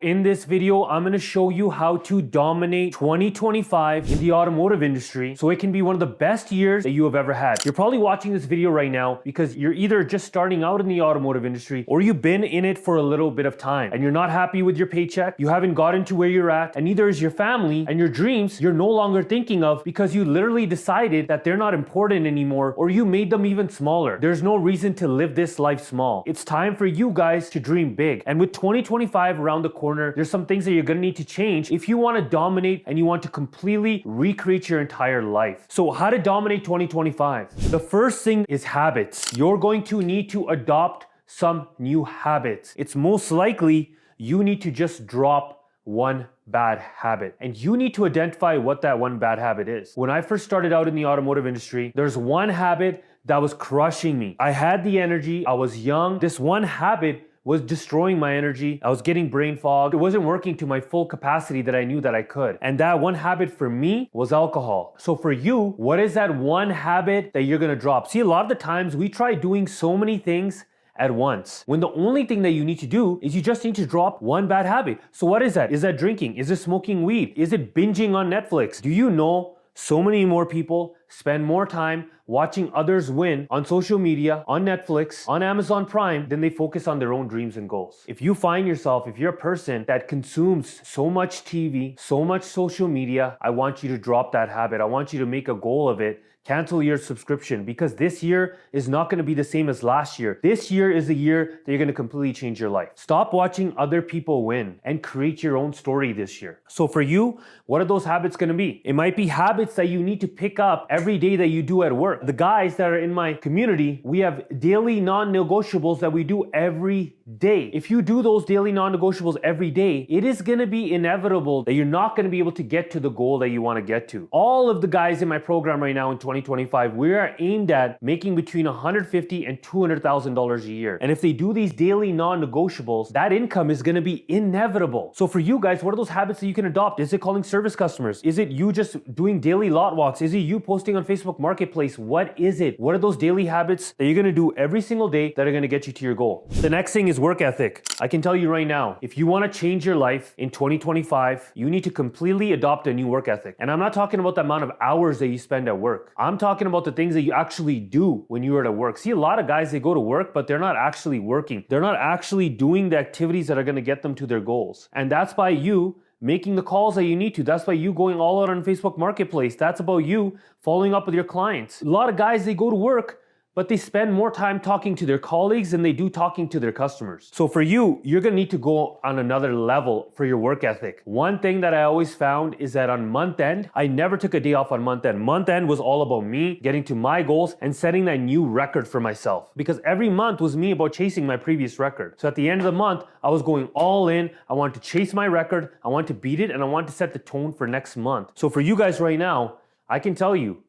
In this video, I'm going to show you how to dominate 2025 in the automotive industry so it can be one of the best years that you have ever had. You're probably watching this video right now because you're either just starting out in the automotive industry or you've been in it for a little bit of time and you're not happy with your paycheck, you haven't gotten to where you're at, and neither is your family, and your dreams you're no longer thinking of because you literally decided that they're not important anymore or you made them even smaller. There's no reason to live this life small. It's time for you guys to dream big. And with 2025 around the corner, there's some things that you're going to need to change if you want to dominate and you want to completely recreate your entire life. So how to dominate 2025? The first thing is habits. You're going to need to adopt some new habits. It's most likely you need to just drop one bad habit. And you need to identify what that one bad habit is. When I first started out in the automotive industry, there's one habit that was crushing me. I had the energy, I was young. This one habit was destroying my energy. I was getting brain fog. It wasn't working to my full capacity that I knew that I could. And that one habit for me was alcohol. So for you, what is that one habit that you're gonna drop? See, a lot of the times we try doing so many things at once, when the only thing that you need to do is you just need to drop one bad habit. So what is that? Is that drinking? Is it smoking weed? Is it binging on Netflix? Do you know so many more people spend more time watching others win on social media, on Netflix, on Amazon Prime, than they focus on their own dreams and goals? If you find yourself, if you're a person that consumes so much TV, so much social media, I want you to drop that habit. I want you to make a goal of it. Cancel your subscription, because this year is not going to be the same as last year. This year is the year that you're going to completely change your life. Stop watching other people win and create your own story this year. So for you, what are those habits going to be? It might be habits that you need to pick up every day that you do at work. The guys that are in my community, we have daily non-negotiables that we do every day. If you do those daily non-negotiables every day, it is going to be inevitable that you're not going to be able to get to the goal that you want to get to. All of the guys in my program right now in 2025, we are aimed at making between $150,000 and $200,000 a year. And if they do these daily non-negotiables, that income is going to be inevitable. So for you guys, what are those habits that you can adopt? Is it calling service customers? Is it you just doing daily lot walks? Is it you posting on Facebook Marketplace? What is it? What are those daily habits that you're going to do every single day that are going to get you to your goal? The next thing is work ethic. I can tell you right now, if you want to change your life in 2025, you need to completely adopt a new work ethic. And I'm not talking about the amount of hours that you spend at work. I'm talking about the things that you actually do when you are at work. See, a lot of guys, they go to work, but they're not actually working. They're not actually doing the activities that are going to get them to their goals. And that's by you making the calls that you need to. That's by you going all out on Facebook Marketplace. That's about you following up with your clients. A lot of guys, they go to work, but they spend more time talking to their colleagues than they do talking to their customers. So for you, you're gonna need to go on another level for your work ethic. One thing that I always found is that on month end, I never took a day off on month end. Month end was all about me getting to my goals and setting that new record for myself. Because every month was me about chasing my previous record. So at the end of the month, I was going all in. I wanted to chase my record, I wanted to beat it, and I wanted to set the tone for next month. So for you guys right now, I can tell you,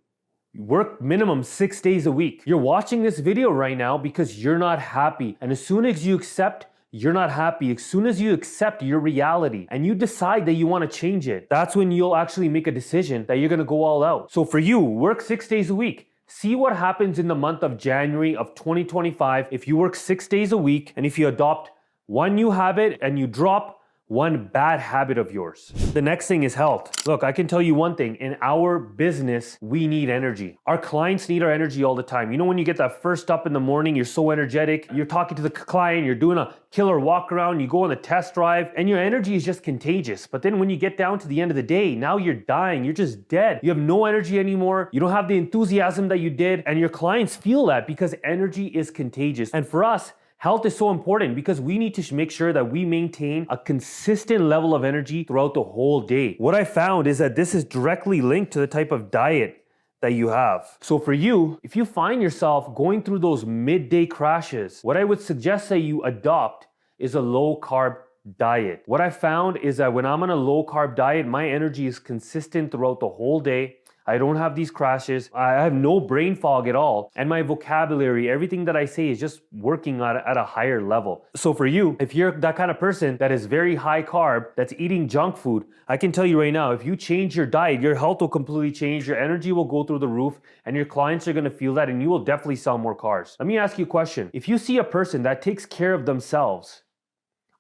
work minimum 6 days a week. You're watching this video right now because you're not happy. And as soon as you accept you're not happy, as soon as you accept your reality and you decide that you want to change it, that's when you'll actually make a decision that you're going to go all out. So for you, work 6 days a week. See what happens in the month of January of 2025 if you work 6 days a week and if you adopt one new habit and you drop one bad habit of yours. The next thing is health. Look, I can tell you one thing. In our business, we need energy. Our clients need our energy all the time. You know, when you get that first up in the morning, you're so energetic, you're talking to the client, you're doing a killer walk around, you go on a test drive, and your energy is just contagious. But then when you get down to the end of the day, now you're dying, you're just dead. You have no energy anymore. You don't have the enthusiasm that you did, and your clients feel that because energy is contagious. And for us, health is so important because we need to make sure that we maintain a consistent level of energy throughout the whole day. What I found is that this is directly linked to the type of diet that you have. So for you, if you find yourself going through those midday crashes, what I would suggest that you adopt is a low carb diet. What I found is that when I'm on a low carb diet, my energy is consistent throughout the whole day. I don't have these crashes. I have no brain fog at all. And my vocabulary, everything that I say is just working at a higher level. So for you, if you're that kind of person that is very high carb, that's eating junk food, I can tell you right now, if you change your diet, your health will completely change, your energy will go through the roof, and your clients are gonna feel that, and you will definitely sell more cars. Let me ask you a question. If you see a person that takes care of themselves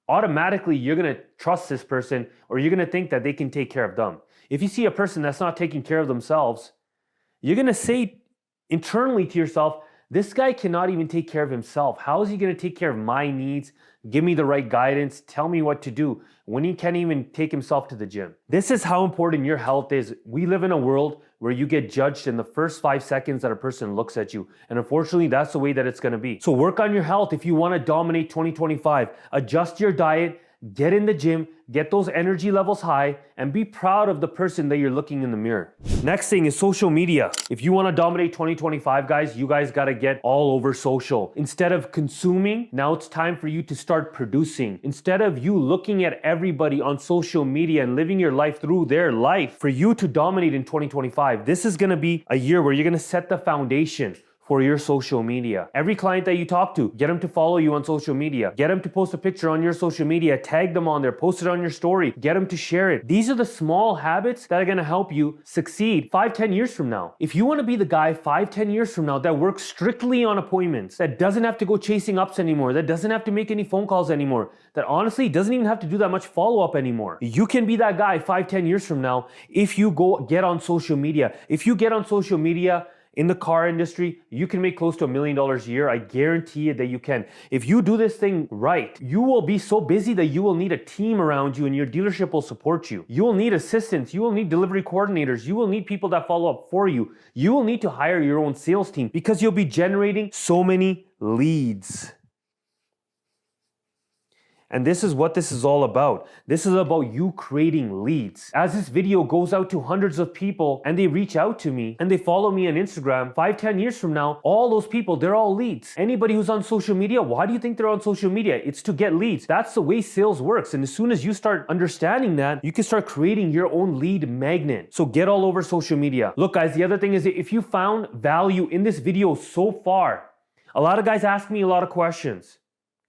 automatically you're going to trust this person, or you're going to think that they can take care of them. If you see a person that's not taking care of themselves, you're going to say internally to yourself, this guy cannot even take care of himself. How is he going to take care of my needs, give me the right guidance, tell me what to do when he can't even take himself to the gym? This is how important your health is. We live in a world where you get judged in the first 5 seconds that a person looks at you. And unfortunately, that's the way that it's going to be. So work on your health if you want to dominate 2025. Adjust your diet, get in the gym, get those energy levels high, and be proud of the person that you're looking in the mirror. Next thing is social media. If you want to dominate 2025, guys, you guys got to get all over social. Instead of consuming, now it's time for you to start producing. Instead of you looking at everybody on social media and living your life through their life, for you to dominate in 2025, this is going to be a year where you're going to set the foundation for your social media. Every client that you talk to, get them to follow you on social media. Get them to post a picture on your social media, tag them on there, post it on your story, get them to share it. These are the small habits that are gonna help you succeed 5-10 years from now. If you wanna be the guy 5-10 years from now that works strictly on appointments, that doesn't have to go chasing ups anymore, that doesn't have to make any phone calls anymore, that honestly doesn't even have to do that much follow-up anymore. You can be that guy 5-10 years from now if you go get on social media. If you get on social media, in the car industry, you can make close to $1 million a year. I guarantee it that you can. If you do this thing right, you will be so busy that you will need a team around you and your dealership will support you. You will need assistants. You will need delivery coordinators. You will need people that follow up for you. You will need to hire your own sales team because you'll be generating so many leads. And this is what this is all about. This is about you creating leads. As this video goes out to hundreds of people and they reach out to me and they follow me on Instagram, 5-10 years from now, all those people, they're all leads. Anybody who's on social media, why do you think they're on social media? It's to get leads. That's the way sales works. And as soon as you start understanding that, you can start creating your own lead magnet. So get all over social media. Look, guys, the other thing is that if you found value in this video so far, a lot of guys ask me a lot of questions.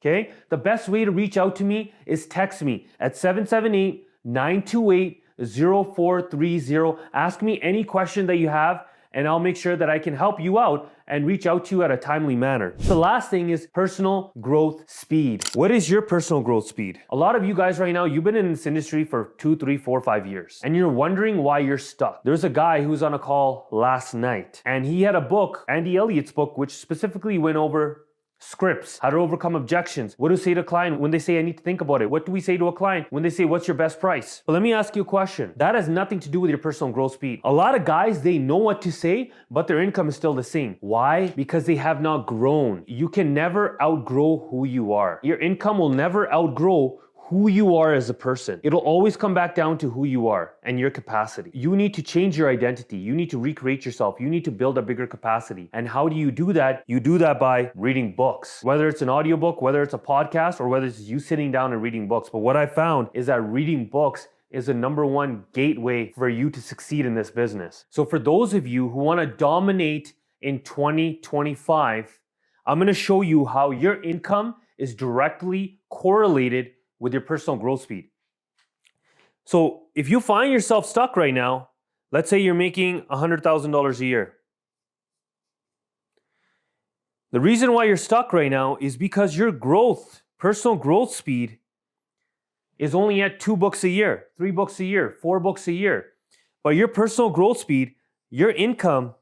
Okay, the best way to reach out to me is text me at 778-928-0430. Ask me any question that you have and I'll make sure that I can help you out and reach out to you at a timely manner. The last thing is personal growth speed. What is your personal growth speed? A lot of you guys right now, you've been in this industry for 2, 3, 4, 5 years and you're wondering why you're stuck. There's a guy who was on a call last night and he had a book, Andy Elliott's book, which specifically went over scripts, how to overcome objections, what to say to a client when they say, I need to think about it. What do we say to a client when they say, what's your best price? But let me ask you a question. That has nothing to do with your personal growth speed. A lot of guys, they know what to say, but their income is still the same. Why? Because they have not grown. You can never outgrow who you are. Your income will never outgrow who you are as a person. It'll always come back down to who you are and your capacity. You need to change your identity. You need to recreate yourself. You need to build a bigger capacity. And how do you do that? You do that by reading books. Whether it's an audiobook, whether it's a podcast, or whether it's you sitting down and reading books. But what I found is that reading books is the #1 gateway for you to succeed in this business. So for those of you who want to dominate in 2025, I'm going to show you how your income is directly correlated with your personal growth speed. So if you find yourself stuck right now, let's say you're making $100,000 a year. The reason why you're stuck right now is because your growth, personal growth speed, is only at 2 books a year, 3 books a year, 4 books a year. But your personal growth speed, your income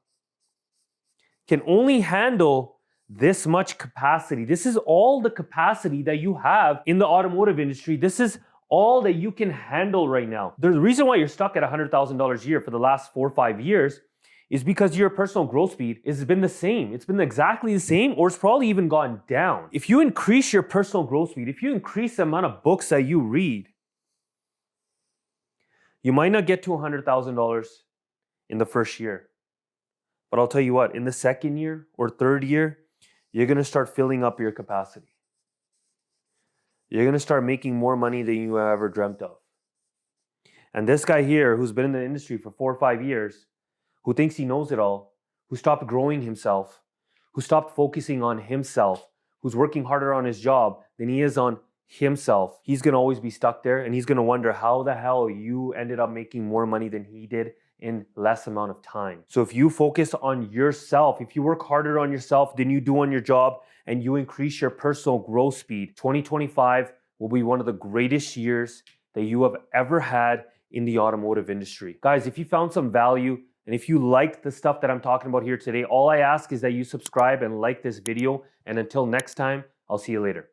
can only handle this much capacity. This is all the capacity that you have in the automotive industry. This is all that you can handle right now. The reason why you're stuck at $100,000 a year for the last 4 or 5 years is because your personal growth speed has been the same. It's been exactly the same, or it's probably even gone down. If you increase your personal growth speed, if you increase the amount of books that you read, you might not get to $100,000 in the first year. But I'll tell you what, in the second year or third year, you're going to start filling up your capacity. You're going to start making more money than you ever dreamt of. And this guy here, who's been in the industry for 4 or 5 years, who thinks he knows it all, who stopped growing himself, who stopped focusing on himself, who's working harder on his job than he is on himself, he's going to always be stuck there, and he's going to wonder how the hell you ended up making more money than he did in less amount of time. So if you focus on yourself, if you work harder on yourself than you do on your job, and you increase your personal growth speed, 2025 will be one of the greatest years that you have ever had in the automotive industry. Guys, if you found some value and if you liked the stuff that I'm talking about here today, all I ask is that you subscribe and like this video. And until next time, I'll see you later.